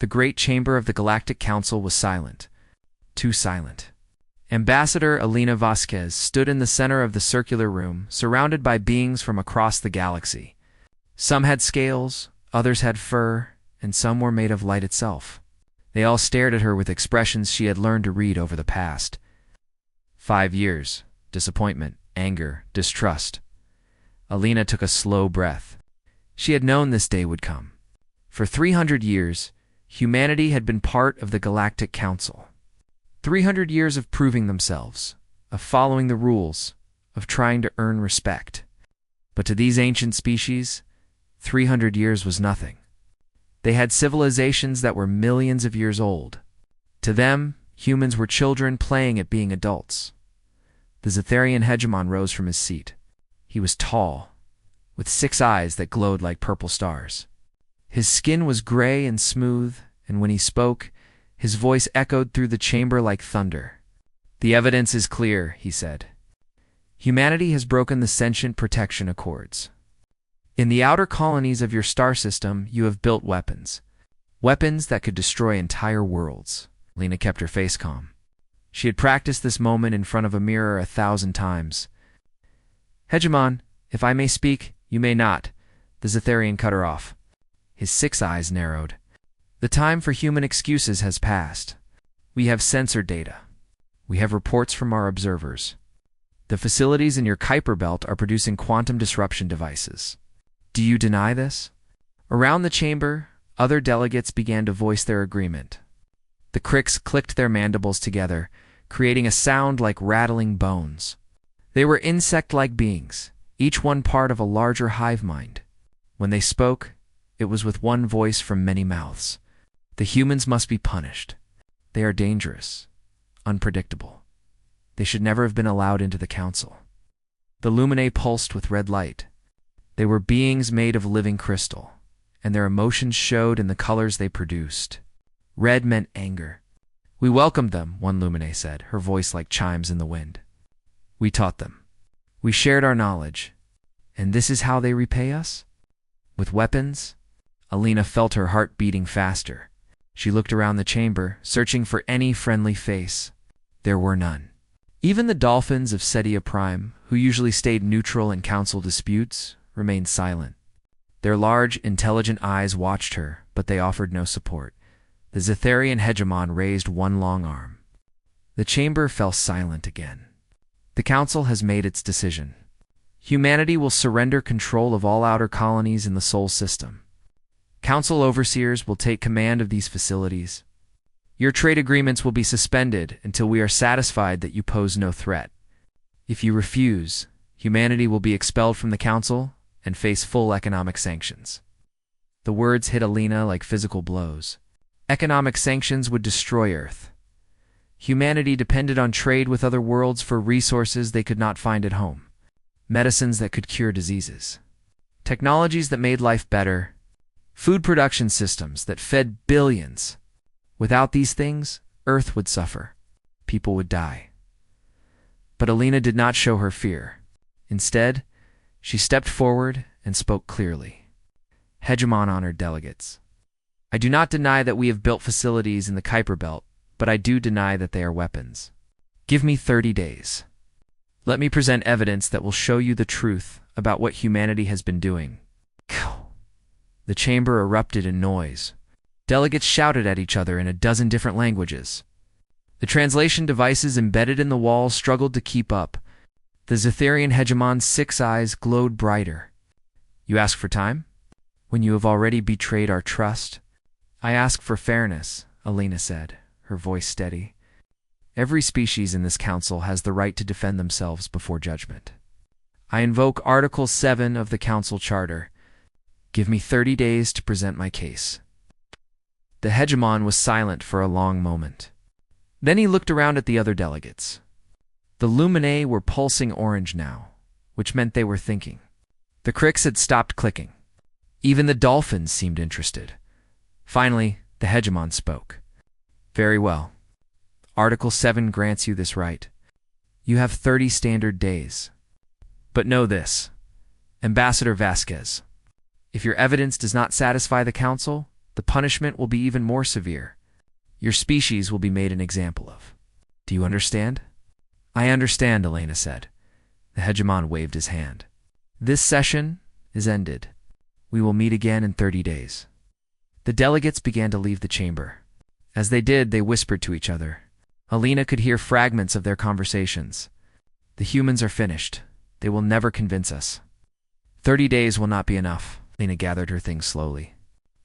The great chamber of the Galactic Council was silent. Too silent. Ambassador Elena Vasquez stood in the center of the circular room, surrounded by beings from across the galaxy. Some had scales, others had fur, and some were made of light itself. They all stared at her with expressions she had learned to read over the past 5 years. Disappointment, anger, distrust. Elena took a slow breath. She had known this day would come. For 300 years, humanity had been part of the Galactic Council. 300 years of proving themselves, of following the rules, of trying to earn respect. But to these ancient species, 300 years was nothing. They had civilizations that were millions of years old. To them, humans were children playing at being adults. The Zetharian hegemon rose from his seat. He was tall, with 6 eyes that glowed like purple stars. His skin was gray and smooth, and when he spoke, his voice echoed through the chamber like thunder. "The evidence is clear," he said. "Humanity has broken the sentient protection accords. In the outer colonies of your star system, you have built weapons. Weapons that could destroy entire worlds." Lena kept her face calm. She had practiced this moment in front of a mirror 1,000 times. "Hegemon, if I may speak, you may not," the Zetharian cut her off. His 6 eyes narrowed. "The time for human excuses has passed. We have sensor data. We have reports from our observers. The facilities in your Kuiper belt are producing quantum disruption devices. Do you deny this?" Around the chamber, other delegates began to voice their agreement. The Krix clicked their mandibles together, creating a sound like rattling bones. They were insect-like beings, each one part of a larger hive mind. When they spoke, it was with one voice from many mouths. "The humans must be punished. They are dangerous, unpredictable. They should never have been allowed into the council." The Luminae pulsed with red light. They were beings made of living crystal, and their emotions showed in the colors they produced. Red meant anger. "We welcomed them," one Luminae said, her voice like chimes in the wind. "We taught them. We shared our knowledge. And this is how they repay us? With weapons?" Elena felt her heart beating faster. She looked around the chamber, searching for any friendly face. There were none. Even the dolphins of Cetia Prime, who usually stayed neutral in council disputes, remained silent. Their large, intelligent eyes watched her, but they offered no support. The Zetharian hegemon raised one long arm. The chamber fell silent again. "The council has made its decision. Humanity will surrender control of all outer colonies in the Sol system. Council overseers will take command of these facilities. Your trade agreements will be suspended until we are satisfied that you pose no threat. If you refuse, humanity will be expelled from the council and face full economic sanctions." The words hit Elena like physical blows. Economic sanctions would destroy Earth. Humanity depended on trade with other worlds for resources they could not find at home. Medicines that could cure diseases. Technologies that made life better. Food production systems that fed billions. Without these things, Earth would suffer. People would die. But Elena did not show her fear. Instead, she stepped forward and spoke clearly. "Hegemon honored delegates. I do not deny that we have built facilities in the Kuiper belt, but I do deny that they are weapons. Give me 30 days. Let me present evidence that will show you the truth about what humanity has been doing." The chamber erupted in noise. Delegates shouted at each other in a dozen different languages. The translation devices embedded in the walls struggled to keep up. The Zetharian hegemon's 6 eyes glowed brighter. "You ask for time? When you have already betrayed our trust?" "I ask for fairness," Elena said, her voice steady. "Every species in this council has the right to defend themselves before judgment. I invoke Article 7 of the Council Charter. Give me 30 days to present my case." The hegemon was silent for a long moment. Then he looked around at the other delegates. The Luminae were pulsing orange now, which meant they were thinking. The Krix had stopped clicking. Even the dolphins seemed interested. Finally, the hegemon spoke. "Very well. Article 7 grants you this right. You have 30 standard days. But know this, Ambassador Vasquez. If your evidence does not satisfy the council, The punishment will be even more severe. Your species will be made an example of. Do you understand? I understand, Elena said. The hegemon waved his hand. This session is ended. We will meet again in 30 days. The delegates began to leave the chamber. As they did, they whispered to each other. Elena could hear fragments of their conversations. The humans are finished. They will never convince us. 30 days will not be enough. Elena gathered her things slowly.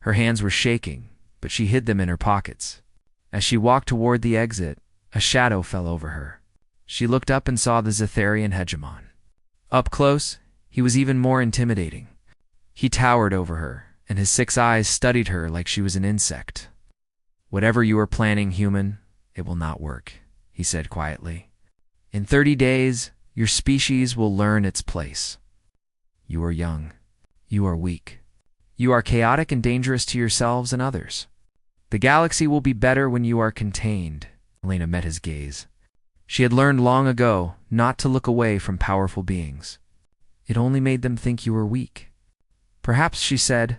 Her hands were shaking, but she hid them in her pockets. As she walked toward the exit, a shadow fell over her. She looked up and saw the Zetharian hegemon. Up close, he was even more intimidating. He towered over her, and his 6 eyes studied her like she was an insect. Whatever you are planning, human, it will not work, he said quietly. In 30 days, your species will learn its place. You are young. You are weak. You are chaotic and dangerous to yourselves and others. The galaxy will be better when you are contained. Elena met his gaze. She had learned long ago not to look away from powerful beings. It only made them think you were weak. Perhaps, she said,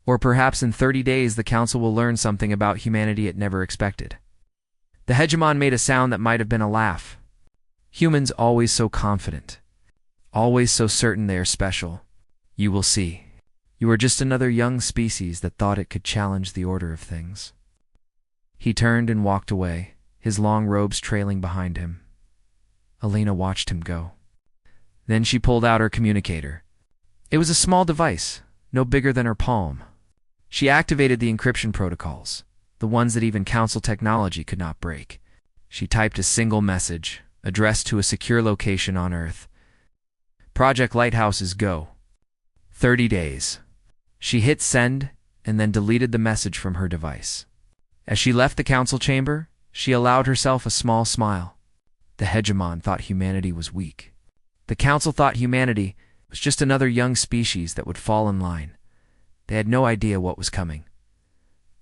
or perhaps in 30 days the council will learn something about humanity it never expected. The hegemon made a sound that might have been a laugh. Humans always so confident, always so certain they are special. You will see. You are just another young species that thought it could challenge the order of things. He turned and walked away, his long robes trailing behind him. Elena watched him go. Then she pulled out her communicator. It was a small device, no bigger than her palm. She activated the encryption protocols, the ones that even council technology could not break. She typed a single message, addressed to a secure location on Earth. Project Lighthouse's go. 30 days. She hit send and then deleted the message from her device. As she left the council chamber, she allowed herself a small smile. The hegemon thought humanity was weak. The council thought humanity was just another young species that would fall in line. They had no idea what was coming.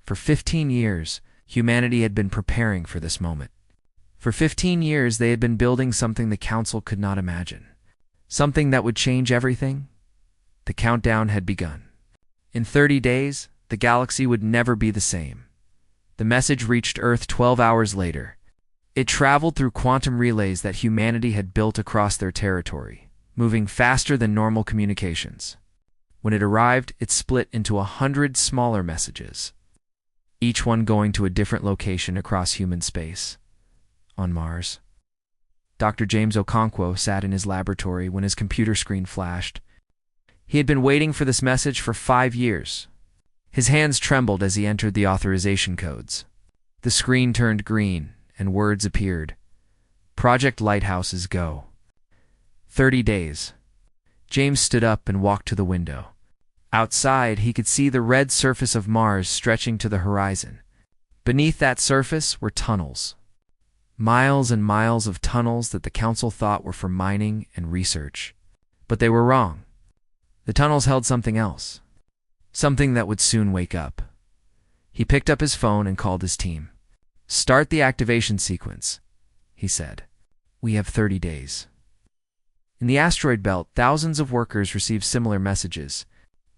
For 15 years, humanity had been preparing for this moment. For 15 years, they had been building something the council could not imagine. Something that would change everything. The countdown had begun. In 30 days, the galaxy would never be the same. The message reached Earth 12 hours later. It traveled through quantum relays that humanity had built across their territory, moving faster than normal communications. When it arrived, it split into 100 smaller messages, each one going to a different location across human space. On Mars. Dr. James Okonkwo sat in his laboratory when his computer screen flashed. He had been waiting for this message for 5 years. His hands trembled as he entered the authorization codes. The screen turned green, and words appeared. Project Lighthouse's go. 30 days. James stood up and walked to the window. Outside, he could see the red surface of Mars stretching to the horizon. Beneath that surface were tunnels. Miles and miles of tunnels that the council thought were for mining and research. But they were wrong. The tunnels held something else. Something that would soon wake up. He picked up his phone and called his team. Start the activation sequence, he said. We have 30 days. In the asteroid belt, thousands of workers received similar messages.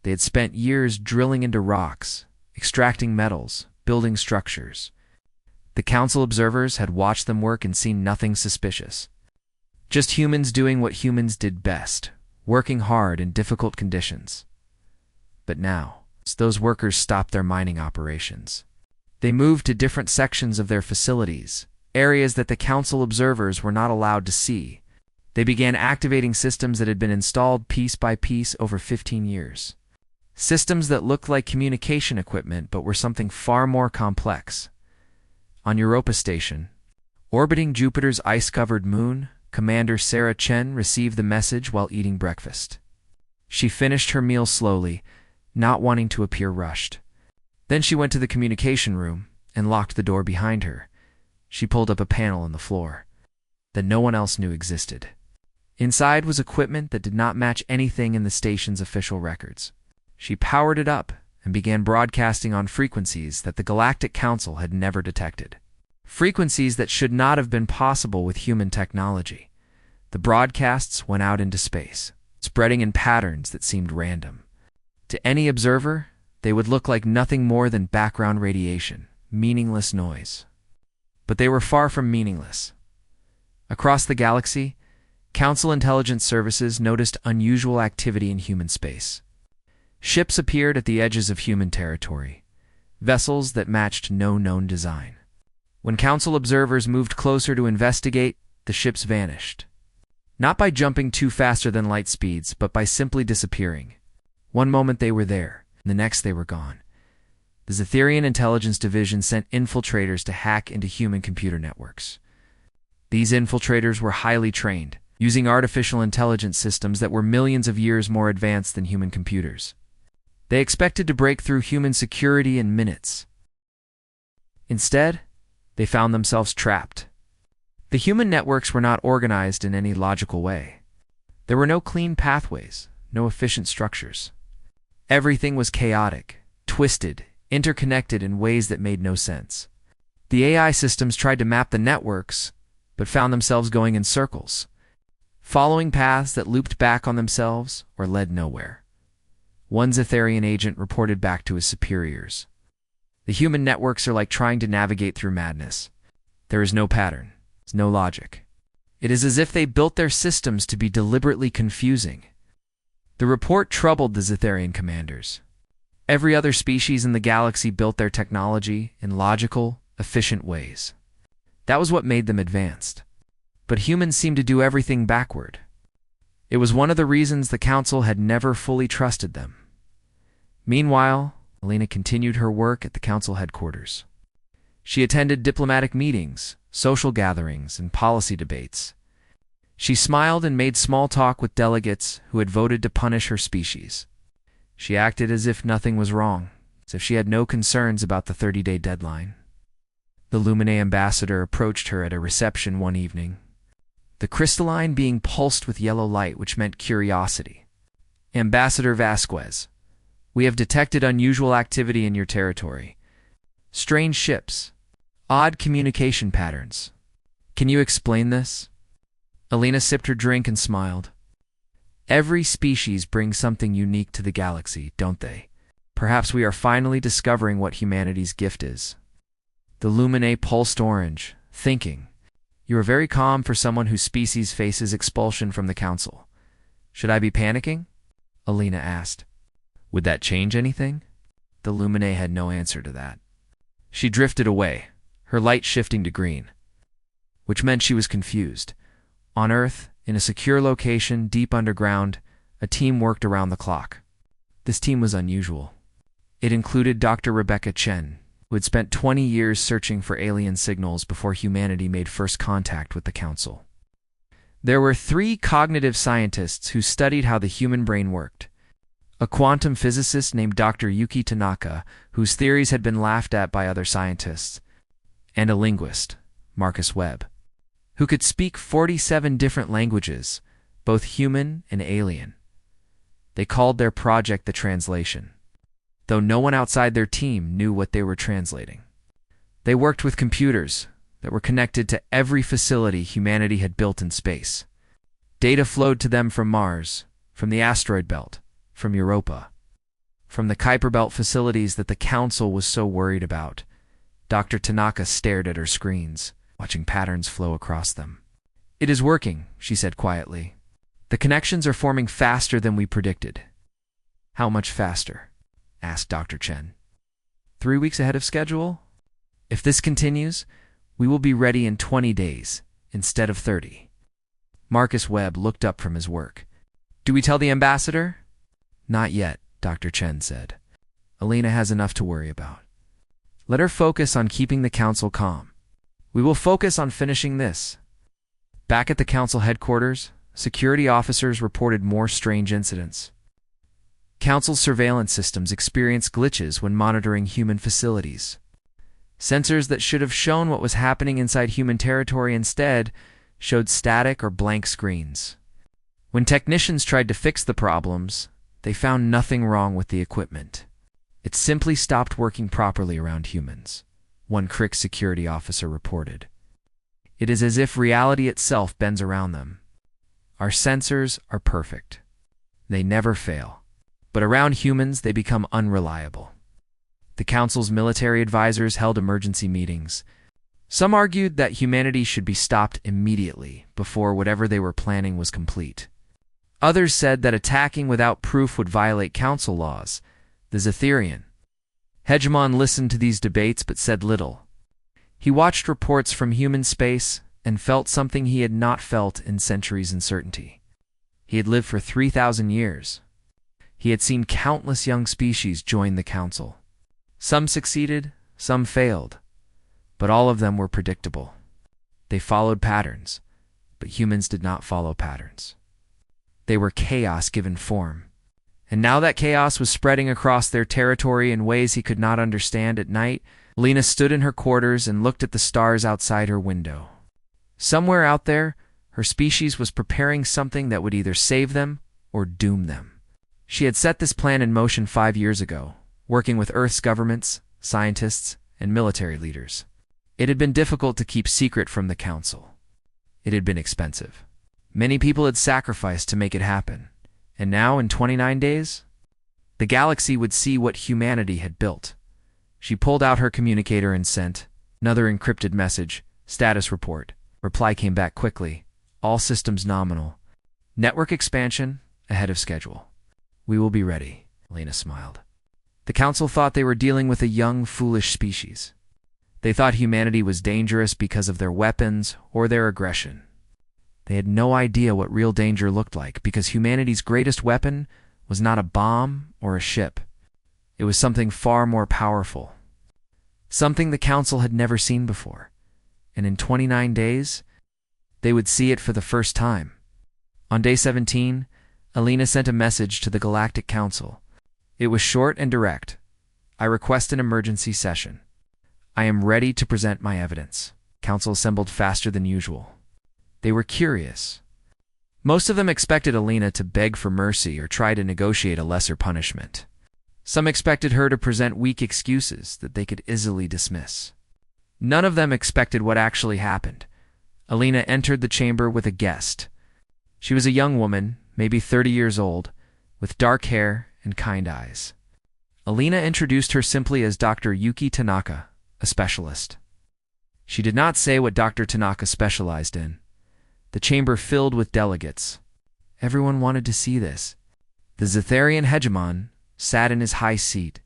They had spent years drilling into rocks, extracting metals, building structures. The council observers had watched them work and seen nothing suspicious. Just humans doing what humans did best, working hard in difficult conditions. But now, those workers stopped their mining operations. They moved to different sections of their facilities, areas that the council observers were not allowed to see. They began activating systems that had been installed piece by piece over 15 years. Systems that looked like communication equipment but were something far more complex. On Europa Station, orbiting Jupiter's ice-covered moon, Commander Sarah Chen received the message while eating breakfast. She finished her meal slowly, not wanting to appear rushed. Then she went to the communication room and locked the door behind her. She pulled up a panel on the floor that no one else knew existed. Inside was equipment that did not match anything in the station's official records. She powered it up and began broadcasting on frequencies that the Galactic Council had never detected. Frequencies that should not have been possible with human technology. The broadcasts went out into space, spreading in patterns that seemed random. To any observer, they would look like nothing more than background radiation, meaningless noise. But they were far from meaningless. Across the galaxy, Council Intelligence Services noticed unusual activity in human space. Ships appeared at the edges of human territory, vessels that matched no known design. When Council observers moved closer to investigate, the ships vanished. Not by jumping too faster than light speeds, but by simply disappearing. One moment they were there, and the next they were gone. The Zetherian Intelligence Division sent infiltrators to hack into human computer networks. These infiltrators were highly trained, using artificial intelligence systems that were millions of years more advanced than human computers. They expected to break through human security in minutes. Instead, they found themselves trapped. The human networks were not organized in any logical way. There were no clean pathways, no efficient structures. Everything was chaotic, twisted, interconnected in ways that made no sense. The AI systems tried to map the networks, but found themselves going in circles, following paths that looped back on themselves or led nowhere. One Zetherian agent reported back to his superiors. The human networks are like trying to navigate through madness. There is no pattern, no logic. It is as if they built their systems to be deliberately confusing. The report troubled the Zetherian commanders. Every other species in the galaxy built their technology in logical, efficient ways. That was what made them advanced. But humans seemed to do everything backward. It was one of the reasons the Council had never fully trusted them. Meanwhile, Alina continued her work at the Council headquarters. She attended diplomatic meetings, social gatherings, and policy debates. She smiled and made small talk with delegates who had voted to punish her species. She acted as if nothing was wrong, as if she had no concerns about the 30-day deadline. The Lumine ambassador approached her at a reception one evening, the crystalline being pulsed with yellow light, which meant curiosity. Ambassador Vasquez, we have detected unusual activity in your territory. Strange ships, odd communication patterns. Can you explain this? Alina sipped her drink and smiled. Every species brings something unique to the galaxy, don't they? Perhaps we are finally discovering what humanity's gift is. The Lumine pulsed orange, thinking, you are very calm for someone whose species faces expulsion from the Council. Should I be panicking? Alina asked. Would that change anything? The Lumine had no answer to that. She drifted away, her light shifting to green, which meant she was confused. On Earth, in a secure location deep underground, a team worked around the clock. This team was unusual. It included Dr. Rebecca Chen, who had spent 20 years searching for alien signals before humanity made first contact with the Council. There were 3 cognitive scientists who studied how the human brain worked. A quantum physicist named Dr. Yuki Tanaka, whose theories had been laughed at by other scientists, and a linguist, Marcus Webb, who could speak 47 different languages, both human and alien. They called their project the Translation, though no one outside their team knew what they were translating. They worked with computers that were connected to every facility humanity had built in space. Data flowed to them from Mars, from the asteroid belt, from Europa, from the Kuiper Belt facilities that the Council was so worried about. Dr. Tanaka stared at her screens, watching patterns flow across them. It is working, she said quietly. The connections are forming faster than we predicted. How much faster? Asked Dr. Chen. 3 weeks ahead of schedule? If this continues, we will be ready in 20 days, instead of 30. Marcus Webb looked up from his work. Do we tell the ambassador? Not yet, Dr. Chen said. Alina has enough to worry about. Let her focus on keeping the Council calm. We will focus on finishing this. Back at the Council headquarters, security officers reported more strange incidents. Council surveillance systems experienced glitches when monitoring human facilities. Sensors that should have shown what was happening inside human territory instead showed static or blank screens. When technicians tried to fix the problems, they found nothing wrong with the equipment. It simply stopped working properly around humans, one Crick security officer reported. It is as if reality itself bends around them. Our sensors are perfect. They never fail. but around humans they become unreliable. The Council's military advisors held emergency meetings. Some argued that humanity should be stopped immediately before whatever they were planning was complete. Others said that attacking without proof would violate Council laws. The Zetherian hegemon listened to these debates but said little. He watched reports from human space and felt something he had not felt in centuries' uncertainty. He had lived for 3,000 years. He had seen countless young species join the Council. Some succeeded, some failed, but all of them were predictable. They followed patterns, but humans did not follow patterns. They were chaos given form. And now that chaos was spreading across their territory in ways he could not understand at night, Lena stood in her quarters and looked at the stars outside her window. Somewhere out there, her species was preparing something that would either save them or doom them. She had set this plan in motion 5 years ago, working with Earth's governments, scientists, and military leaders. It had been difficult to keep secret from the Council. It had been expensive. Many people had sacrificed to make it happen. And now, in 29 days, the galaxy would see what humanity had built. She pulled out her communicator and sent another encrypted message, status report. Reply came back quickly. All systems nominal. Network expansion ahead of schedule. We will be ready, Lena smiled. The Council thought they were dealing with a young, foolish species. They thought humanity was dangerous because of their weapons or their aggression. They had no idea what real danger looked like because humanity's greatest weapon was not a bomb or a ship. It was something far more powerful. Something the Council had never seen before. And in 29 days, they would see it for the first time. On day 17, Alina sent a message to the Galactic Council. It was short and direct. I request an emergency session. I am ready to present my evidence. Council assembled faster than usual. They were curious. Most of them expected Alina to beg for mercy or try to negotiate a lesser punishment. Some expected her to present weak excuses that they could easily dismiss. None of them expected what actually happened. Alina entered the chamber with a guest. She was a young woman, maybe 30 years old, with dark hair and kind eyes. Alina introduced her simply as Dr. Yuki Tanaka, a specialist. She did not say what Dr. Tanaka specialized in. The chamber filled with delegates. Everyone wanted to see this. The Zetherian hegemon sat in his high seat,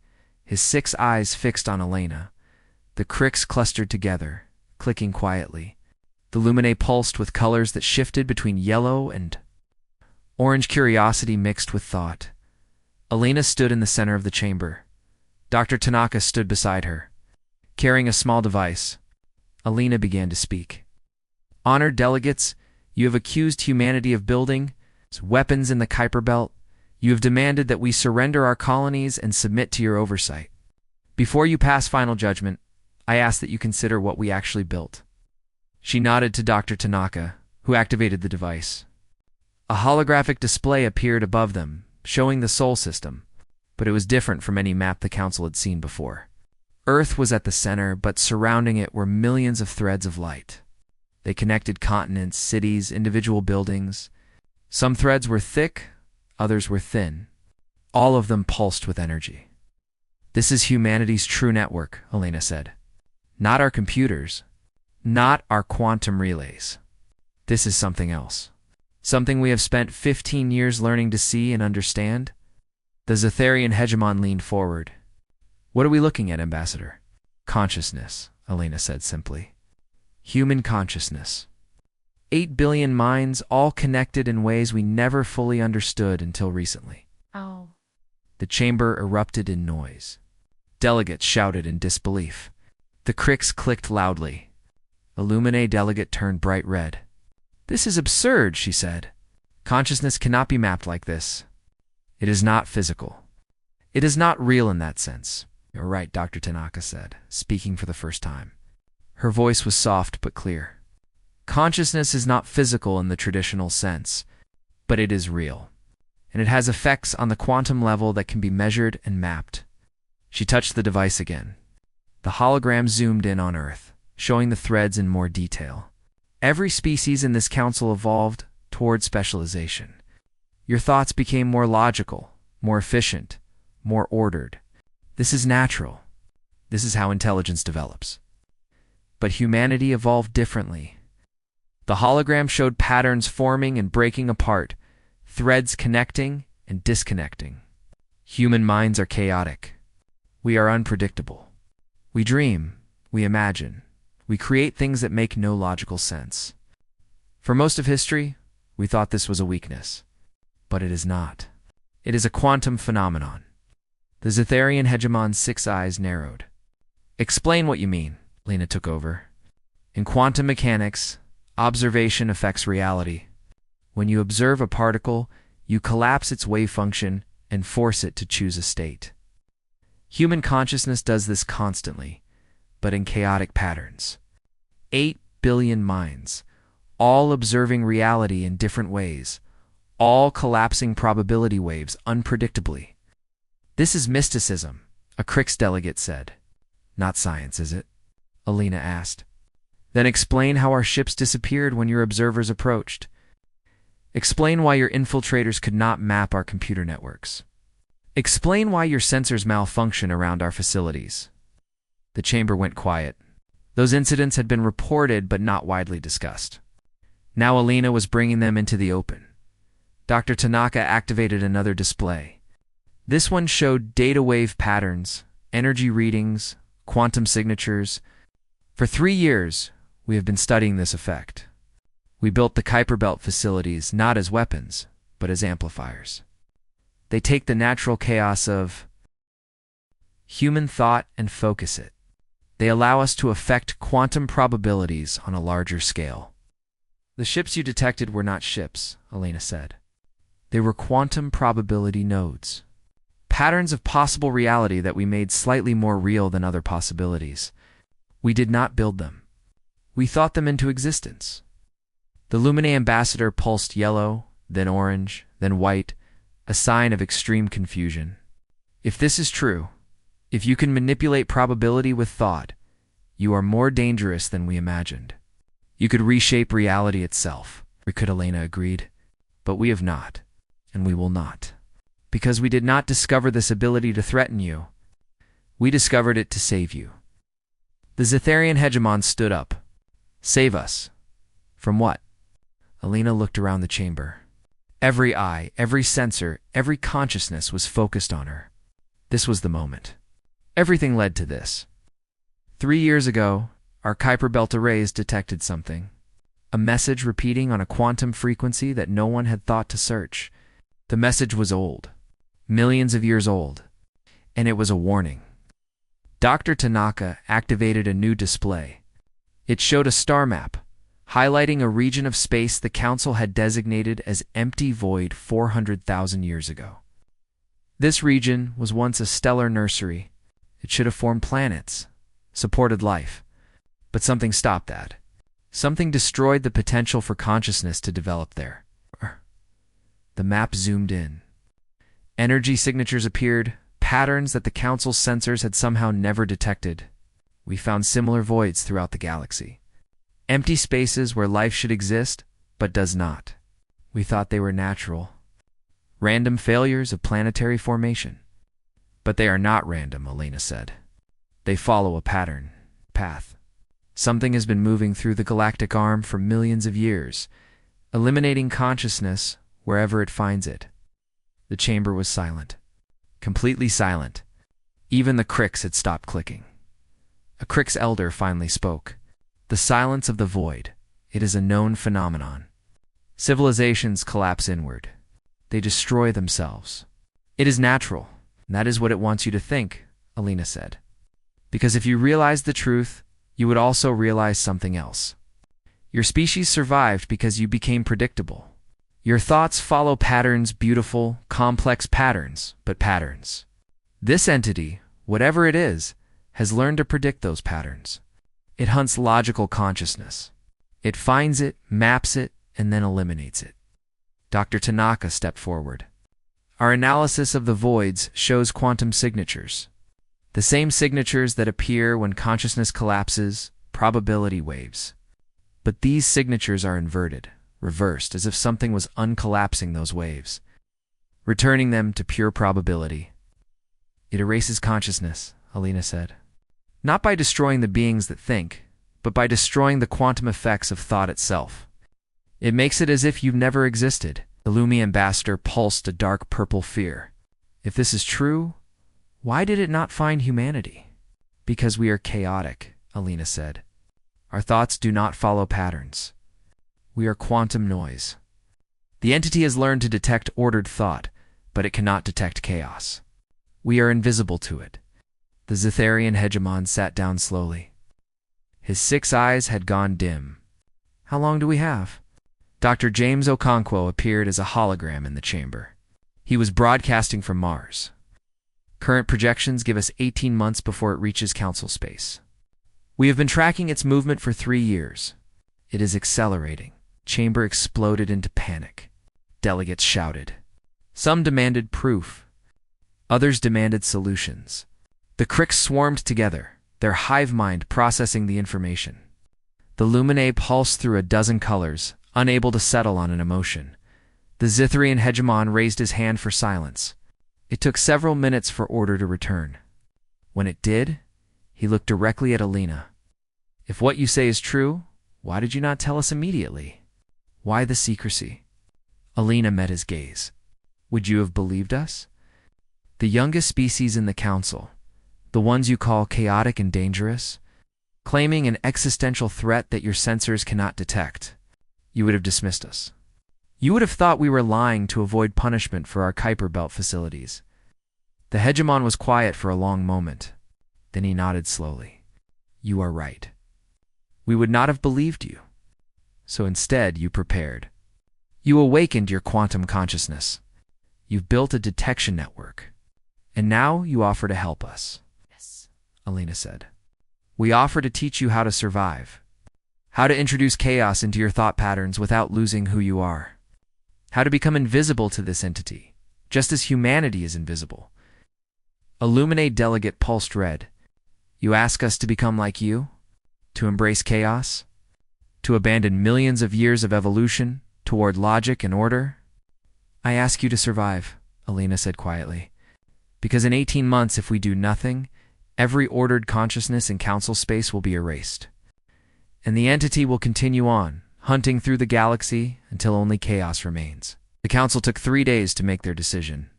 his 6 eyes fixed on Alina. The cricks clustered together, clicking quietly. The luminae pulsed with colors that shifted between yellow and orange. Curiosity mixed with thought. Alina stood in the center of the chamber. Dr. Tanaka stood beside her. Carrying a small device, Alina began to speak. Honored delegates, you have accused humanity of building weapons in the Kuiper Belt. You have demanded that we surrender our colonies and submit to your oversight. Before you pass final judgment, I ask that you consider what we actually built. She nodded to Dr. Tanaka, who activated the device. A holographic display appeared above them, showing the Sol system, but it was different from any map the Council had seen before. Earth was at the center, but surrounding it were millions of threads of light. They connected continents, cities, individual buildings. Some threads were thick, others were thin. All of them pulsed with energy. This is humanity's true network, Alina said. Not our computers, not our quantum relays. This is something else. Something we have spent 15 years learning to see and understand. The Zetherian hegemon leaned forward. What are we looking at, Ambassador? Consciousness, Alina said simply. Human consciousness. 8 billion minds, all connected in ways we never fully understood until recently. Oh. The chamber erupted in noise. Delegates shouted in disbelief. The cricks clicked loudly. A Luminae delegate turned bright red. This is absurd, she said. Consciousness cannot be mapped like this. It is not physical. It is not real in that sense. You're right, Dr. Tanaka said, speaking for the first time. Her voice was soft but clear. Consciousness is not physical in the traditional sense, but it is real, and it has effects on the quantum level that can be measured and mapped. She touched the device again. The hologram zoomed in on Earth, showing the threads in more detail. Every species in this council evolved toward specialization. Your thoughts became more logical, more efficient, more ordered. This is natural. This is how intelligence develops. But humanity evolved differently. The hologram showed patterns forming and breaking apart, threads connecting and disconnecting. Human minds are chaotic. We are unpredictable. We dream, we imagine, we create things that make no logical sense. For most of history, we thought this was a weakness. But it is not. It is a quantum phenomenon. The Zetharian hegemon's 6 eyes narrowed. Explain what you mean, Lena took over. In quantum mechanics, observation affects reality. When you observe a particle, you collapse its wave function and force it to choose a state. Human consciousness does this constantly, but in chaotic patterns. 8 billion minds, all observing reality in different ways, all collapsing probability waves unpredictably. This is mysticism, a Crix delegate said. Not science, is it? Alina asked. Then explain how our ships disappeared when your observers approached. Explain why your infiltrators could not map our computer networks. Explain why your sensors malfunction around our facilities. The chamber went quiet. Those incidents had been reported but not widely discussed. Now Alina was bringing them into the open. Dr. Tanaka activated another display. This one showed data wave patterns, energy readings, quantum signatures. For 3 years, we have been studying this effect. We built the Kuiper Belt facilities not as weapons, but as amplifiers. They take the natural chaos of human thought and focus it. They allow us to affect quantum probabilities on a larger scale. The ships you detected were not ships, Elena said. They were quantum probability nodes. Patterns of possible reality that we made slightly more real than other possibilities. We did not build them. We thought them into existence. The Lumine ambassador pulsed yellow, then orange, then white, a sign of extreme confusion. If this is true, if you can manipulate probability with thought, you are more dangerous than we imagined. You could reshape reality itself, Elena agreed. But we have not, and we will not. Because we did not discover this ability to threaten you. We discovered it to save you. The Zetharian hegemon stood up. Save us. From what? Alina looked around the chamber. Every eye, every sensor, every consciousness was focused on her. This was the moment. Everything led to this. 3 years ago, our Kuiper Belt arrays detected something. A message repeating on a quantum frequency that no one had thought to search. The message was old. Millions of years old. And it was a warning. Dr. Tanaka activated a new display. It showed a star map, highlighting a region of space the Council had designated as empty void 400,000 years ago. This region was once a stellar nursery. It should have formed planets, supported life. But something stopped that. Something destroyed the potential for consciousness to develop there. The map zoomed in. Energy signatures appeared, patterns that the Council's sensors had somehow never detected. We found similar voids throughout the galaxy. Empty spaces where life should exist, but does not. We thought they were natural. Random failures of planetary formation. But they are not random, Elena said. They follow a path. Something has been moving through the galactic arm for millions of years, eliminating consciousness wherever it finds it. The chamber was silent. Completely silent. Even the Crix had stopped clicking. A Crix elder finally spoke. The silence of the void. It is a known phenomenon. Civilizations collapse inward. They destroy themselves. It is natural. That is what it wants you to think, Alina said. Because if you realize the truth, you would also realize something else. Your species survived because you became predictable. Your thoughts follow patterns, beautiful, complex patterns, but patterns. This entity, whatever it is, has learned to predict those patterns. It hunts logical consciousness. It finds it, maps it, and then eliminates it. Dr. Tanaka stepped forward. Our analysis of the voids shows quantum signatures. The same signatures that appear when consciousness collapses, probability waves. But these signatures are inverted, reversed, as if something was uncollapsing those waves. returning them to pure probability. It erases consciousness, Alina said. Not by destroying the beings that think, but by destroying the quantum effects of thought itself. It makes it as if you've never existed. The Lumi ambassador pulsed a dark purple fear. If this is true, why did it not find humanity? Because we are chaotic, Alina said. Our thoughts do not follow patterns. We are quantum noise. The entity has learned to detect ordered thought, but it cannot detect chaos. We are invisible to it. The Zetharian hegemon sat down slowly. His 6 eyes had gone dim. How long do we have? Dr. James Okonkwo appeared as a hologram in the chamber. He was broadcasting from Mars. Current projections give us 18 months before it reaches Council space. We have been tracking its movement for 3 years. It is accelerating. Chamber exploded into panic. Delegates shouted. Some demanded proof. Others demanded solutions. The cricks swarmed together, their hive mind processing the information. The Luminae pulsed through a dozen colors, unable to settle on an emotion. The Zithrian hegemon raised his hand for silence. It took several minutes for order to return. When it did, he looked directly at Alina. If what you say is true, why did you not tell us immediately? Why the secrecy? Alina met his gaze. Would you have believed us? The youngest species in the council, the ones you call chaotic and dangerous, claiming an existential threat that your sensors cannot detect, you would have dismissed us. You would have thought we were lying to avoid punishment for our Kuiper Belt facilities. The hegemon was quiet for a long moment. Then he nodded slowly. You are right. We would not have believed you. So instead, you prepared. You awakened your quantum consciousness. You've built a detection network. And now you offer to help us. Yes, Alina said. We offer to teach you how to survive. How to introduce chaos into your thought patterns without losing who you are. How to become invisible to this entity, just as humanity is invisible. Illuminate delegate pulsed red. You ask us to become like you? To embrace chaos? To abandon millions of years of evolution toward logic and order? I ask you to survive, Alina said quietly. Because in 18 months, if we do nothing, every ordered consciousness in council space will be erased. And the entity will continue on, hunting through the galaxy until only chaos remains. The council took 3 days to make their decision.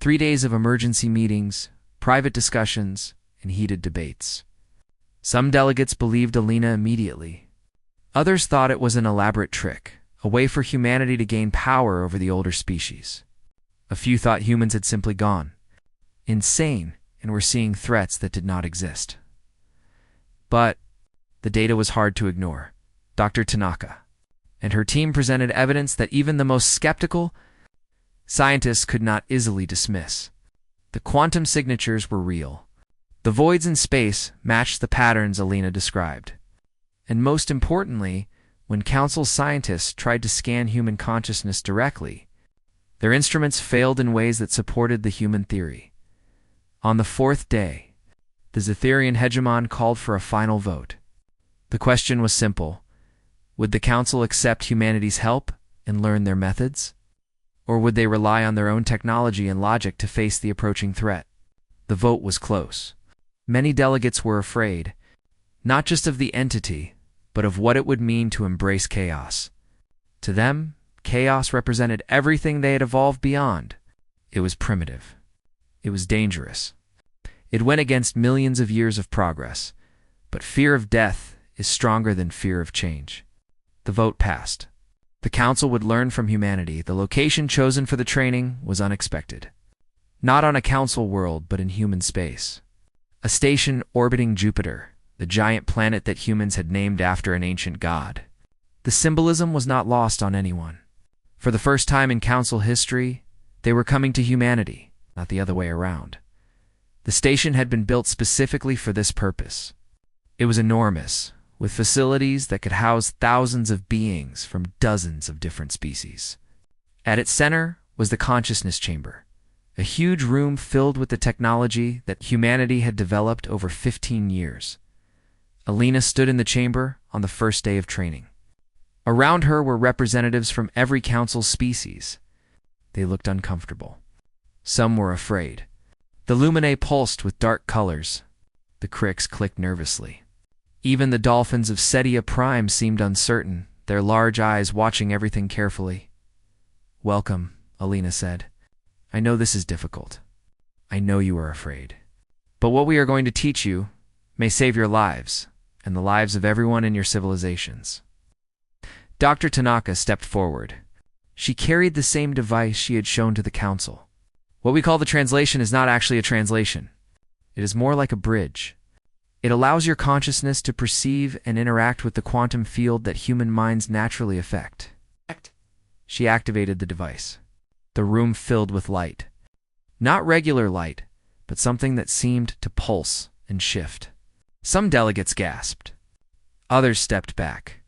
3 days of emergency meetings, private discussions, and heated debates. Some delegates believed Alina immediately. Others thought it was an elaborate trick, a way for humanity to gain power over the older species. A few thought humans had simply gone insane and were seeing threats that did not exist. But the data was hard to ignore. Dr. Tanaka and her team presented evidence that even the most skeptical scientists could not easily dismiss. The quantum signatures were real. The voids in space matched the patterns Alina described. And most importantly, when council scientists tried to scan human consciousness directly, their instruments failed in ways that supported the human theory. On the 4th day, the Zetharian hegemon called for a final vote. The question was simple. Would the council accept humanity's help and learn their methods? Or would they rely on their own technology and logic to face the approaching threat? The vote was close. Many delegates were afraid, not just of the entity, but of what it would mean to embrace chaos. To them, chaos represented everything they had evolved beyond. It was primitive. It was dangerous. It went against millions of years of progress. But fear of death is stronger than fear of change. The vote passed. The council would learn from humanity. The location chosen for the training was unexpected. Not on a council world, but in human space. A station orbiting Jupiter, the giant planet that humans had named after an ancient god. The symbolism was not lost on anyone. For the first time in council history, they were coming to humanity, not the other way around. The station had been built specifically for this purpose. It was enormous, with facilities that could house thousands of beings from dozens of different species. At its center was the consciousness chamber, a huge room filled with the technology that humanity had developed over 15 years. Alina stood in the chamber on the first day of training. Around her were representatives from every council species. They looked uncomfortable. Some were afraid. The Luminae pulsed with dark colors. The crics clicked nervously. Even the dolphins of Cetia Prime seemed uncertain, their large eyes watching everything carefully. "Welcome," Alina said. "I know this is difficult. I know you are afraid. But what we are going to teach you may save your lives, and the lives of everyone in your civilizations." Dr. Tanaka stepped forward. She carried the same device she had shown to the council. What we call the translation is not actually a translation. It is more like a bridge. It allows your consciousness to perceive and interact with the quantum field that human minds naturally affect. She activated the device. The room filled with light. Not regular light, but something that seemed to pulse and shift. Some delegates gasped. Others stepped back.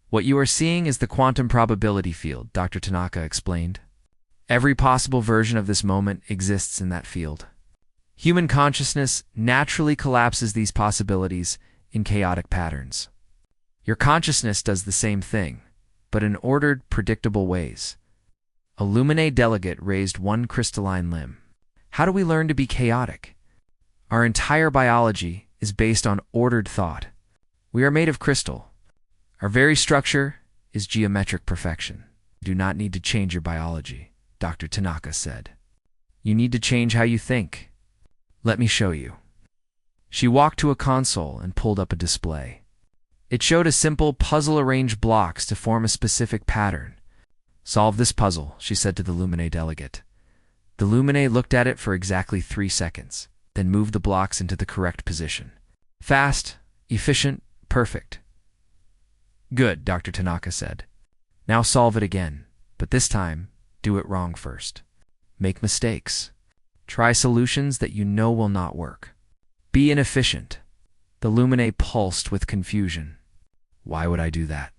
"What you are seeing is the quantum probability field," Dr. Tanaka explained. "Every possible version of this moment exists in that field. Human consciousness naturally collapses these possibilities in chaotic patterns. Your consciousness does the same thing, but in ordered, predictable ways." A Luminae delegate raised one crystalline limb. "How do we learn to be chaotic? Our entire biology is based on ordered thought. We are made of crystal. Our very structure is geometric perfection. You do not need to change your biology," Dr. Tanaka said. "You need to change how you think. Let me show you." She walked to a console and pulled up a display. It showed a simple puzzle-arranged blocks to form a specific pattern. "Solve this puzzle," she said to the Luminae delegate. The Luminae looked at it for exactly 3 seconds, then moved the blocks into the correct position. "Fast, efficient, perfect." "Good," Dr. Tanaka said. "Now solve it again, but this time, do it wrong first. Make mistakes. Try solutions that you know will not work. Be inefficient." The Luminae pulsed with confusion. "Why would I do that?"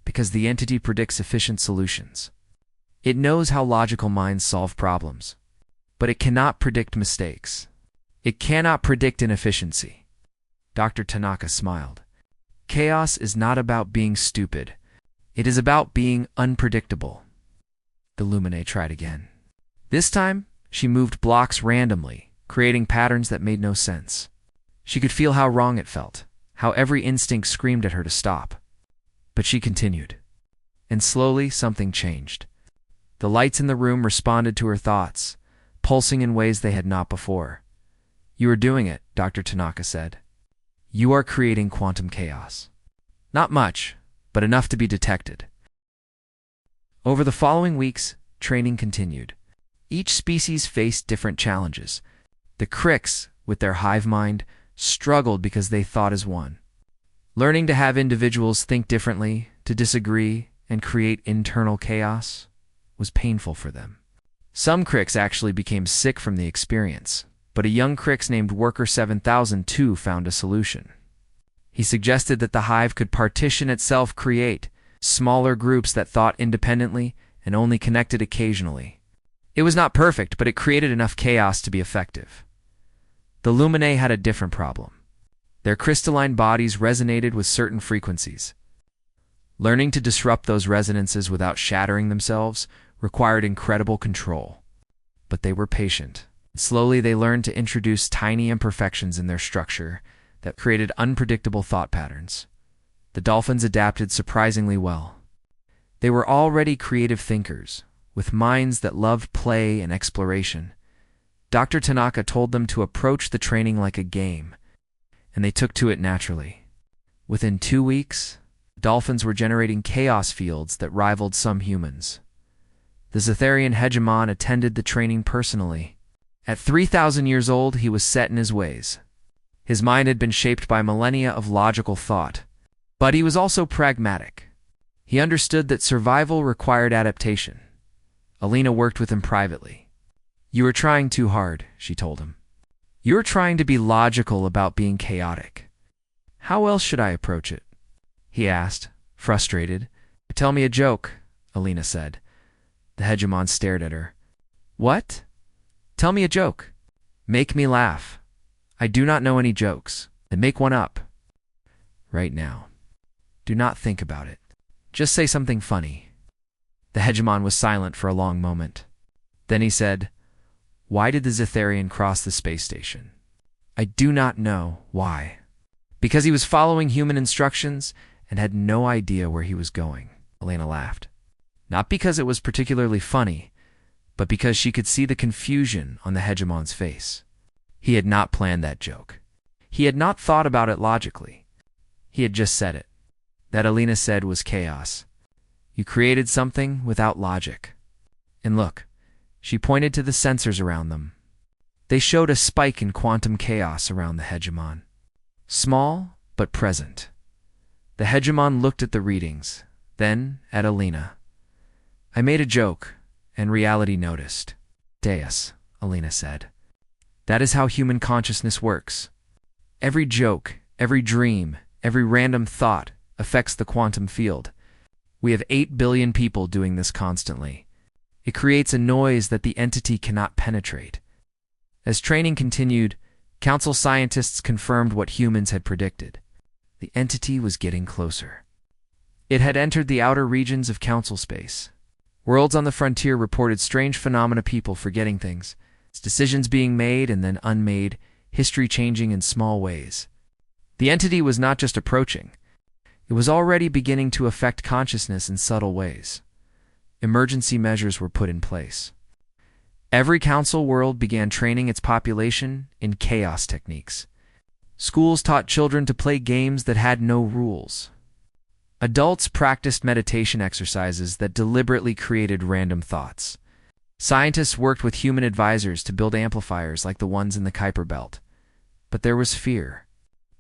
"Because the entity predicts efficient solutions. It knows how logical minds solve problems, but it cannot predict mistakes. It cannot predict inefficiency." Dr. Tanaka smiled. "Chaos is not about being stupid. It is about being unpredictable." The Luminae tried again. This time, she moved blocks randomly, creating patterns that made no sense. She could feel how wrong it felt, how every instinct screamed at her to stop. But she continued. And slowly, something changed. The lights in the room responded to her thoughts, pulsing in ways they had not before. "You are doing it," Dr. Tanaka said. "You are creating quantum chaos. Not much, but enough to be detected." Over the following weeks, training continued. Each species faced different challenges. The crics, with their hive mind, struggled because they thought as one. Learning to have individuals think differently, to disagree, and create internal chaos was painful for them. Some crics actually became sick from the experience, but a young cric named Worker 7002 found a solution. He suggested that the hive could partition itself, create smaller groups that thought independently and only connected occasionally. It was not perfect, but it created enough chaos to be effective. The Luminae had a different problem. Their crystalline bodies resonated with certain frequencies. Learning to disrupt those resonances without shattering themselves required incredible control. But they were patient. Slowly, they learned to introduce tiny imperfections in their structure that created unpredictable thought patterns. The dolphins adapted surprisingly well. They were already creative thinkers, with minds that loved play and exploration. Dr. Tanaka told them to approach the training like a game, and they took to it naturally. Within 2 weeks, dolphins were generating chaos fields that rivaled some humans. The Zetharian hegemon attended the training personally. At 3,000 years old, he was set in his ways. His mind had been shaped by millennia of logical thought, but he was also pragmatic. He understood that survival required adaptation. Alina worked with him privately. "You are trying too hard," she told him. "You are trying to be logical about being chaotic. How else should I approach it?" he asked, frustrated. "Tell me a joke," Alina said. The hegemon stared at her. "What? Tell me a joke. Make me laugh. I do not know any jokes. Then make one up. Right now. Do not think about it. Just say something funny." The hegemon was silent for a long moment. Then he said, "Why did the Zetharian cross the space station?" "I do not know why." "Because he was following human instructions and had no idea where he was going." Elena laughed. Not because it was particularly funny, but because she could see the confusion on the hegemon's face. He had not planned that joke. He had not thought about it logically. He had just said it. That Elena said was chaos. You created something without logic. And look, she pointed to the sensors around them. They showed a spike in quantum chaos around the hegemon. Small, but present. The hegemon looked at the readings, then at Elena. "I made a joke, and reality noticed." "Deus," Elena said. "That is how human consciousness works. Every joke, every dream, every random thought affects the quantum field. We have 8 billion people doing this constantly. It creates a noise that the entity cannot penetrate." As training continued, Council scientists confirmed what humans had predicted. The entity was getting closer. It had entered the outer regions of Council space. Worlds on the frontier reported strange phenomena, people forgetting things, decisions being made and then unmade, history changing in small ways. The entity was not just approaching. It was already beginning to affect consciousness in subtle ways. Emergency measures were put in place. Every council world began training its population in chaos techniques. Schools taught children to play games that had no rules. Adults practiced meditation exercises that deliberately created random thoughts. Scientists worked with human advisors to build amplifiers like the ones in the Kuiper Belt. But there was fear,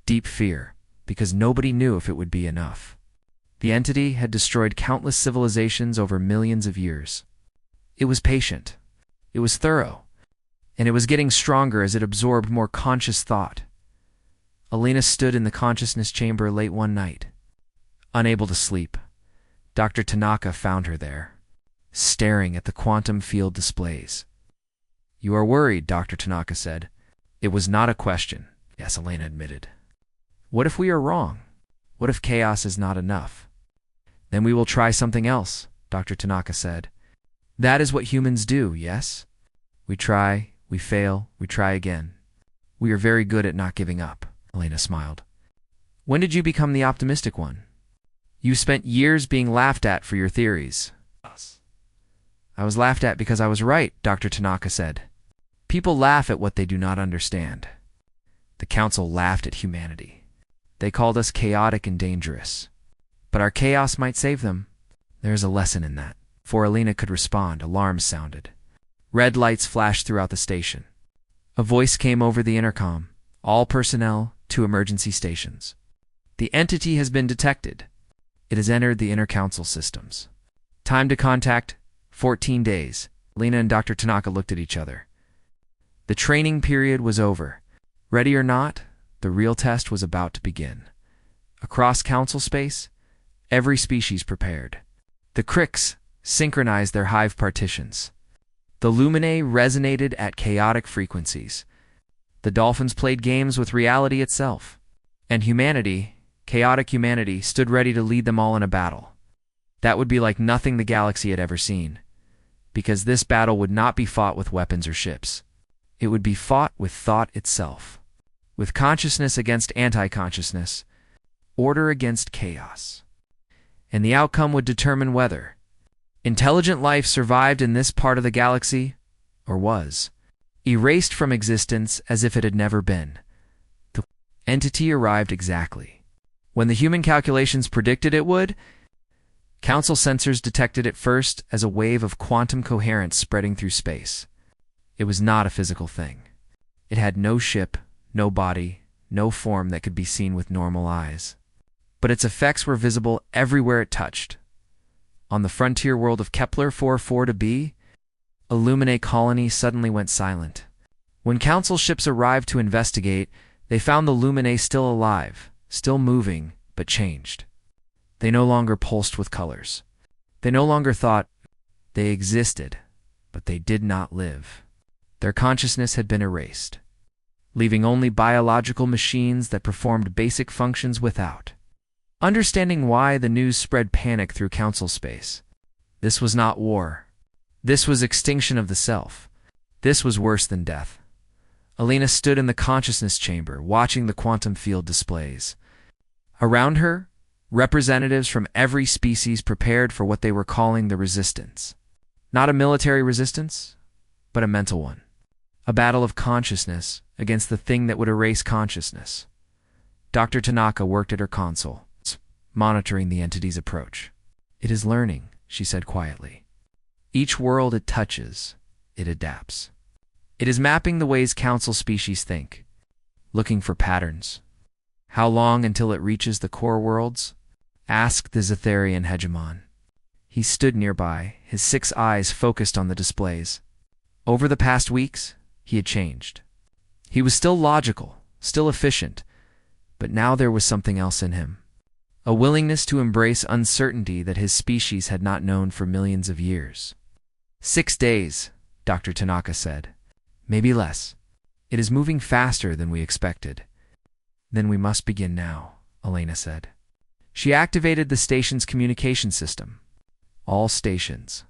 deep fear, because nobody knew if it would be enough. The entity had destroyed countless civilizations over millions of years. It was patient. It was thorough. And it was getting stronger as it absorbed more conscious thought. Elena stood in the consciousness chamber late one night. Unable to sleep, Dr. Tanaka found her there, staring at the quantum field displays. "You are worried," Dr. Tanaka said. "It was not a question," yes, Elena admitted. "What if we are wrong? What if chaos is not enough?" "Then we will try something else," Dr. Tanaka said. "That is what humans do, yes? We try, we fail, we try again. We are very good at not giving up." Elena smiled. "When did you become the optimistic one? You spent years being laughed at for your theories." "I was laughed at because I was right," Dr. Tanaka said. "People laugh at what they do not understand." The council laughed at humanity. They called us chaotic and dangerous. But our chaos might save them. There is a lesson in that. Before Elena could respond, alarms sounded. Red lights flashed throughout the station. A voice came over the intercom. "All personnel to emergency stations. The entity has been detected. It has entered the inter-council systems. Time to contact, 14 days. Elena and Dr. Tanaka looked at each other. The training period was over. Ready or not, the real test was about to begin. Across council space, every species prepared. The crics synchronized their hive partitions. The luminae resonated at chaotic frequencies. The dolphins played games with reality itself. And humanity, chaotic humanity, stood ready to lead them all in a battle. That would be like nothing the galaxy had ever seen. Because this battle would not be fought with weapons or ships. It would be fought with thought itself. With consciousness against anti-consciousness. Order against chaos. And the outcome would determine whether intelligent life survived in this part of the galaxy, or was erased from existence as if it had never been. The entity arrived exactly when the human calculations predicted it would. Council sensors detected it first as a wave of quantum coherence spreading through space. It was not a physical thing. It had no ship, no body, no form that could be seen with normal eyes. But its effects were visible everywhere it touched. On the frontier world of Kepler 44b, a Luminae colony suddenly went silent. When council ships arrived to investigate, they found the Luminae still alive, still moving, but changed. They no longer pulsed with colors. They no longer thought. They existed, but they did not live. Their consciousness had been erased, leaving only biological machines that performed basic functions without. Understanding why the news spread panic through council space. This was not war. This was extinction of the self. This was worse than death. Alina stood in the consciousness chamber, watching the quantum field displays. Around her, representatives from every species prepared for what they were calling the resistance. Not a military resistance, but a mental one. A battle of consciousness against the thing that would erase consciousness. Dr. Tanaka worked at her console, monitoring the entity's approach. "It is learning," she said quietly. "Each world it touches, it adapts. It is mapping the ways council species think, looking for patterns. How long until it reaches the core worlds?" asked the Zetharian hegemon. He stood nearby, his 6 eyes focused on the displays. Over the past weeks, he had changed. He was still logical, still efficient, but now there was something else in him. A willingness to embrace uncertainty that his species had not known for millions of years. 6 days, Dr. Tanaka said. Maybe less. It is moving faster than we expected. Then we must begin now, Elena said. She activated the station's communication system. All stations.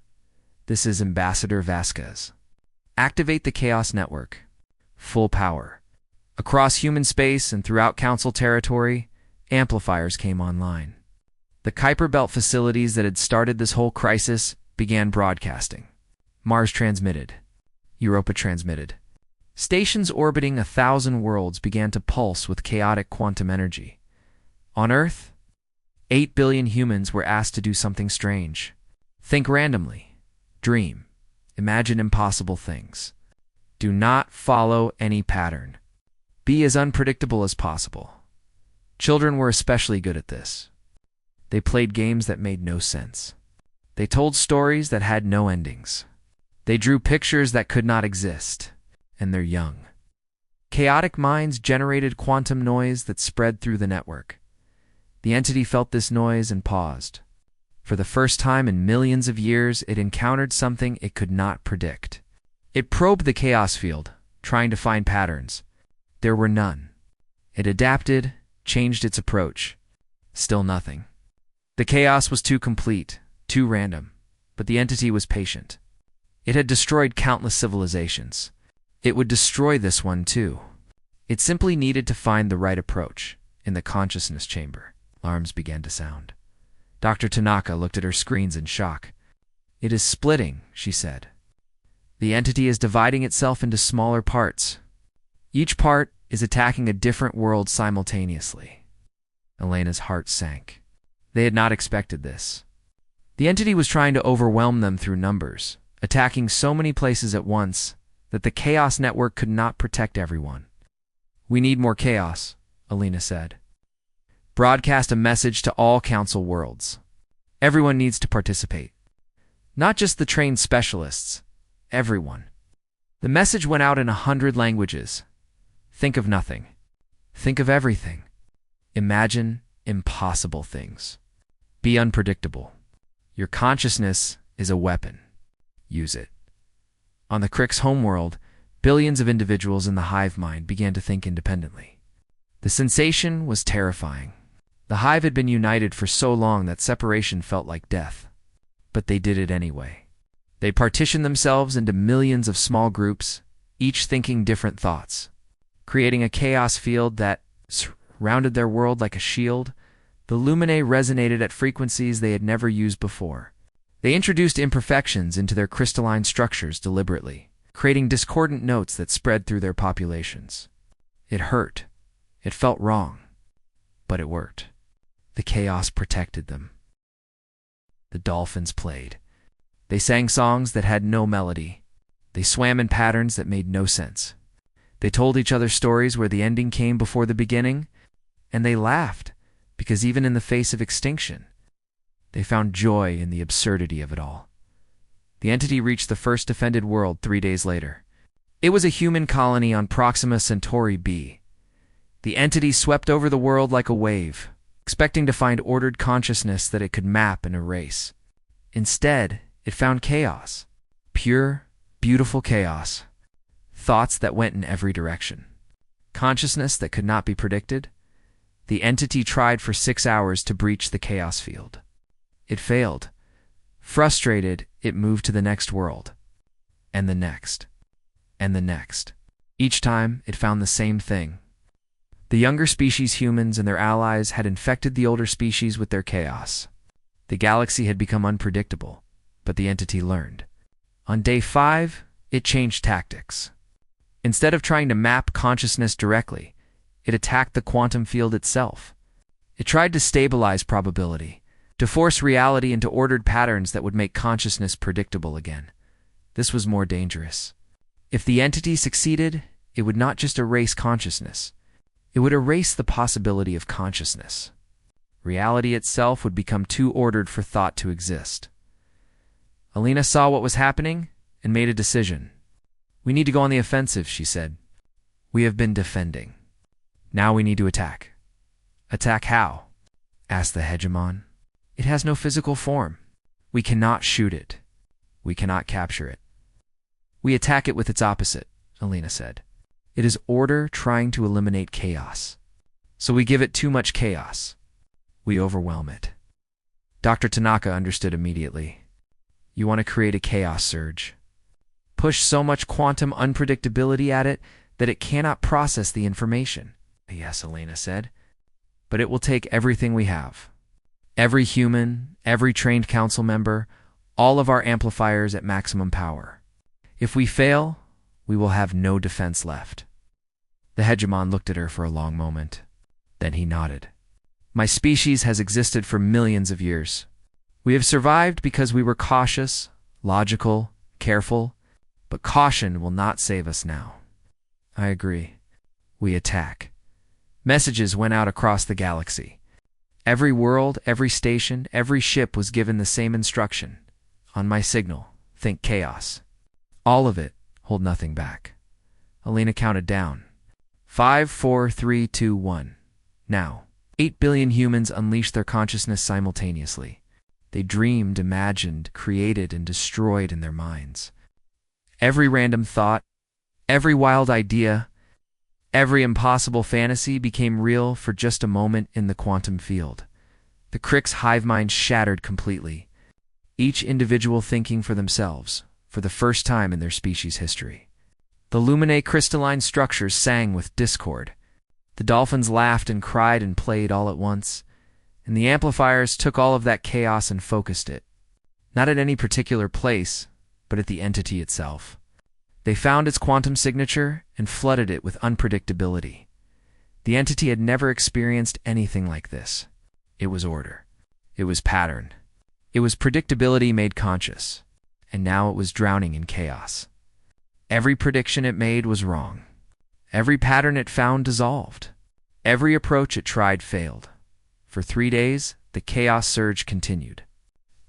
This is Ambassador Vasquez. Activate the Chaos Network. Full power. Across human space and throughout Council territory, amplifiers came online. The Kuiper Belt facilities that had started this whole crisis began broadcasting. Mars transmitted. Europa transmitted. Stations orbiting 1,000 worlds began to pulse with chaotic quantum energy. On Earth, 8 billion humans were asked to do something strange. Think randomly. Dream. Imagine impossible things. Do not follow any pattern. Be as unpredictable as possible. Children were especially good at this. They played games that made no sense. They told stories that had no endings. They drew pictures that could not exist, and they're young. Chaotic minds generated quantum noise that spread through the network. The entity felt this noise and paused. For the first time in millions of years, it encountered something it could not predict. It probed the chaos field, trying to find patterns. There were none. It adapted, changed its approach. Still nothing. The chaos was too complete, too random, but the entity was patient. It had destroyed countless civilizations. It would destroy this one too. It simply needed to find the right approach. In the consciousness chamber, alarms began to sound. Dr. Tanaka looked at her screens in shock. It is splitting, she said. The entity is dividing itself into smaller parts. Each part is attacking a different world simultaneously. Elena's heart sank. They had not expected this. The entity was trying to overwhelm them through numbers, attacking so many places at once that the chaos network could not protect everyone. We need more chaos, Elena said. Broadcast a message to all council worlds. Everyone needs to participate. Not just the trained specialists. Everyone. The message went out in 100 languages. Think of nothing. Think of everything. Imagine impossible things. Be unpredictable. Your consciousness is a weapon. Use it. On the Crick's homeworld, billions of individuals in the hive mind began to think independently. The sensation was terrifying. The hive had been united for so long that separation felt like death. But they did it anyway. They partitioned themselves into millions of small groups, each thinking different thoughts. Creating a chaos field that surrounded their world like a shield, the luminae resonated at frequencies they had never used before. They introduced imperfections into their crystalline structures deliberately, creating discordant notes that spread through their populations. It hurt. It felt wrong. But it worked. The chaos protected them. The dolphins played. They sang songs that had no melody. They swam in patterns that made no sense. They told each other stories where the ending came before the beginning, and they laughed, because even in the face of extinction, they found joy in the absurdity of it all. The entity reached the first defended world 3 days later. It was a human colony on Proxima Centauri b. The entity swept over the world like a wave, expecting to find ordered consciousness that it could map and erase. Instead, it found chaos. Pure, beautiful chaos. Thoughts that went in every direction. Consciousness that could not be predicted. The entity tried for 6 hours to breach the chaos field. It failed. Frustrated, it moved to the next world, and the next, and the next. Each time, it found the same thing. The younger species, humans and their allies, had infected the older species with their chaos. The galaxy had become unpredictable, but the entity learned. On day 5, it changed tactics. Instead of trying to map consciousness directly, it attacked the quantum field itself. It tried to stabilize probability, to force reality into ordered patterns that would make consciousness predictable again. This was more dangerous. If the entity succeeded, it would not just erase consciousness. It would erase the possibility of consciousness. Reality itself would become too ordered for thought to exist. Alina saw what was happening and made a decision. "We need to go on the offensive," she said. "We have been defending. Now we need to attack." "Attack how?" asked the hegemon. "It has no physical form. We cannot shoot it. We cannot capture it." "We attack it with its opposite," Alina said. "It is order trying to eliminate chaos. So we give it too much chaos. We overwhelm it." Dr. Tanaka understood immediately. "You want to create a chaos surge. Push so much quantum unpredictability at it that it cannot process the information." "Yes," Elena said. "But it will take everything we have. Every human, every trained council member, all of our amplifiers at maximum power. If we fail, we will have no defense left." The hegemon looked at her for a long moment. Then he nodded. "My species has existed for millions of years. We have survived because we were cautious, logical, careful, but caution will not save us now." "I agree. We attack." Messages went out across the galaxy. Every world, every station, every ship was given the same instruction. "On my signal, think chaos. All of it, hold nothing back." Alina counted down. 5, 4, 3, 2, 1. Now, 8 billion humans unleashed their consciousness simultaneously. They dreamed, imagined, created, and destroyed in their minds. Every random thought, every wild idea, every impossible fantasy became real for just a moment in the quantum field. The Crick's hive mind shattered completely, each individual thinking for themselves, for the first time in their species' history. The Luminae crystalline structures sang with discord. The dolphins laughed and cried and played all at once, and the amplifiers took all of that chaos and focused it. Not at any particular place, but at the entity itself. They found its quantum signature and flooded it with unpredictability. The entity had never experienced anything like this. It was order. It was pattern. It was predictability made conscious, and now it was drowning in chaos. Every prediction it made was wrong. Every pattern it found dissolved. Every approach it tried failed. For 3 days, the chaos surge continued.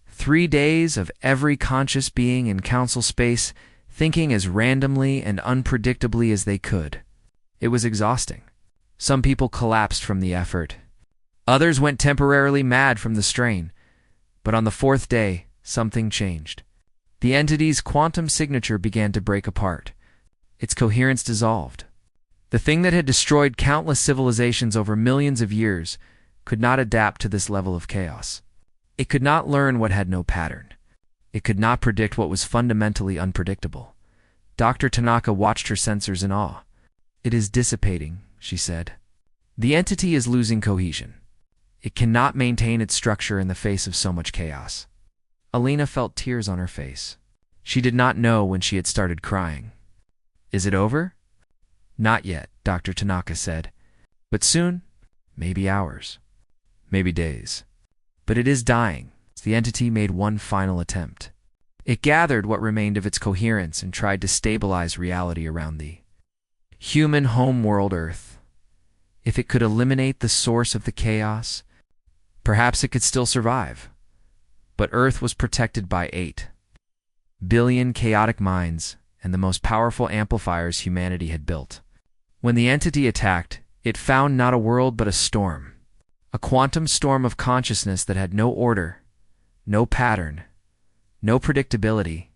3 days of every conscious being in council space thinking as randomly and unpredictably as they could. It was exhausting. Some people collapsed from the effort. Others went temporarily mad from the strain. But on the 4th day, something changed. The entity's quantum signature began to break apart. Its coherence dissolved. The thing that had destroyed countless civilizations over millions of years could not adapt to this level of chaos. It could not learn what had no pattern. It could not predict what was fundamentally unpredictable. Dr. Tanaka watched her sensors in awe. "It is dissipating," she said. "The entity is losing cohesion. It cannot maintain its structure in the face of so much chaos." Alina felt tears on her face. She did not know when she had started crying. "Is it over?" "Not yet," Dr. Tanaka said. "But soon, maybe hours, maybe days. But it is dying." The entity made one final attempt. It gathered what remained of its coherence and tried to stabilize reality around the human homeworld Earth. If it could eliminate the source of the chaos, perhaps it could still survive. But Earth was protected by 8 billion chaotic minds and the most powerful amplifiers humanity had built. When the entity attacked, it found not a world but a storm. A quantum storm of consciousness that had no order, no pattern, no predictability.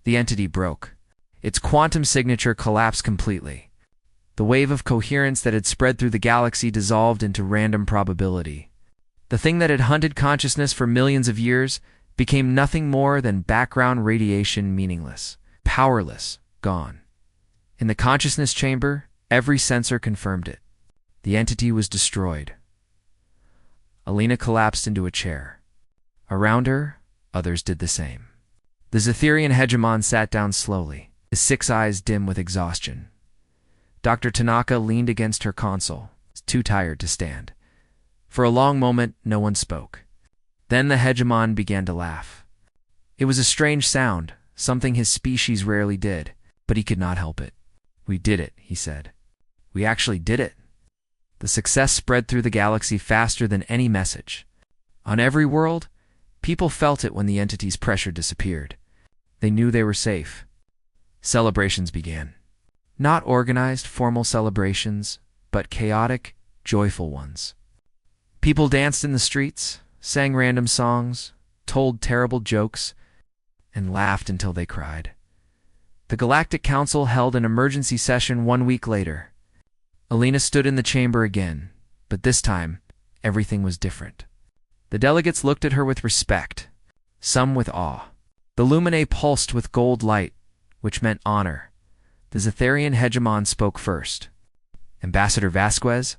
The entity broke. Its quantum signature collapsed completely. The wave of coherence that had spread through the galaxy dissolved into random probability. The thing that had hunted consciousness for millions of years became nothing more than background radiation, meaningless, powerless, gone. In the consciousness chamber, every sensor confirmed it. The entity was destroyed. Alina collapsed into a chair. Around her, others did the same. The Zetherian hegemon sat down slowly, his 6 eyes dim with exhaustion. Dr. Tanaka leaned against her console, too tired to stand. For a long moment, no one spoke. Then the hegemon began to laugh. It was a strange sound, something his species rarely did, but he could not help it. "We did it," he said. "We actually did it." The success spread through the galaxy faster than any message. On every world, people felt it when the entity's pressure disappeared. They knew they were safe. Celebrations began. Not organized, formal celebrations, but chaotic, joyful ones. People danced in the streets, sang random songs, told terrible jokes, and laughed until they cried. The Galactic Council held an emergency session 1 week later. Alina stood in the chamber again, but this time, everything was different. The delegates looked at her with respect, some with awe. The Luminae pulsed with gold light, which meant honor. The Zetherian hegemon spoke first. "Ambassador Vasquez,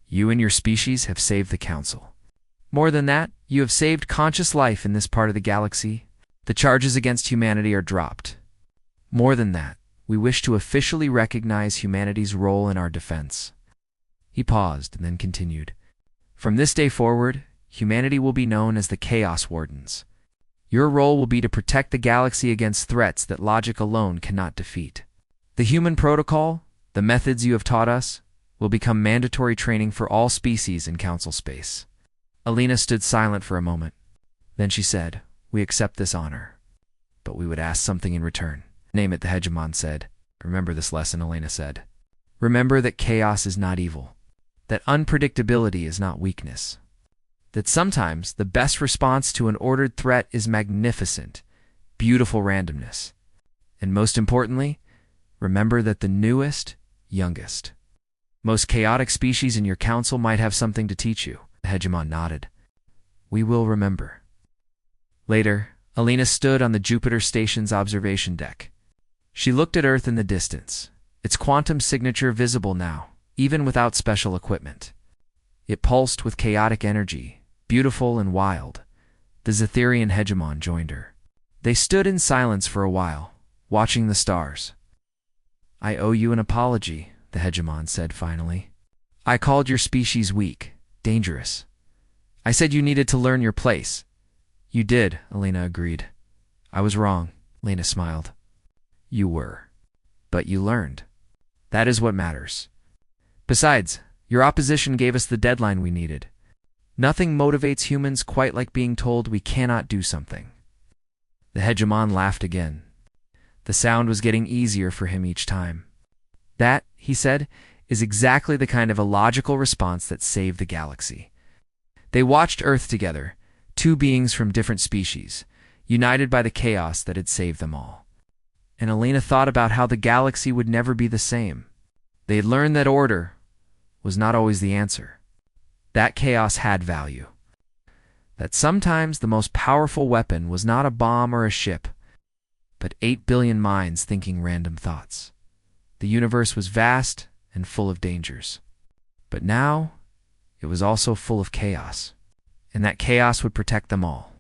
you and your species have saved the Council. More than that, you have saved conscious life in this part of the galaxy. The charges against humanity are dropped. More than that, we wish to officially recognize humanity's role in our defense." He paused and then continued. "From this day forward, humanity will be known as the Chaos Wardens. Your role will be to protect the galaxy against threats that logic alone cannot defeat. The human protocol, the methods you have taught us, will become mandatory training for all species in Council space." Alina stood silent for a moment. Then she said, "We accept this honor, but we would ask something in return." "Name it," the hegemon said. "Remember this lesson," Alina said. "Remember that chaos is not evil, that unpredictability is not weakness, that sometimes the best response to an ordered threat is magnificent, beautiful randomness. And most importantly, remember that the newest, youngest, most chaotic species in your council might have something to teach you." The hegemon nodded. "We will remember." Later, Alina stood on the Jupiter station's observation deck. She looked at Earth in the distance, its quantum signature visible now, even without special equipment. It pulsed with chaotic energy, beautiful and wild. The Zetherian hegemon joined her. They stood in silence for a while, watching the stars. "I owe you an apology," the hegemon said finally. "I called your species weak, dangerous. I said you needed to learn your place." "You did," Alina agreed. "I was wrong," Lena smiled. "You were. But you learned. That is what matters. Besides, your opposition gave us the deadline we needed. Nothing motivates humans quite like being told we cannot do something." The hegemon laughed again. The sound was getting easier for him each time. "That," he said, "is exactly the kind of illogical response that saved the galaxy." They watched Earth together, 2 beings from different species, united by the chaos that had saved them all. And Alina thought about how the galaxy would never be the same. They had learned that order was not always the answer. That chaos had value. That sometimes the most powerful weapon was not a bomb or a ship, but 8 billion minds thinking random thoughts. The universe was vast and full of dangers. But now, it was also full of chaos. And that chaos would protect them all.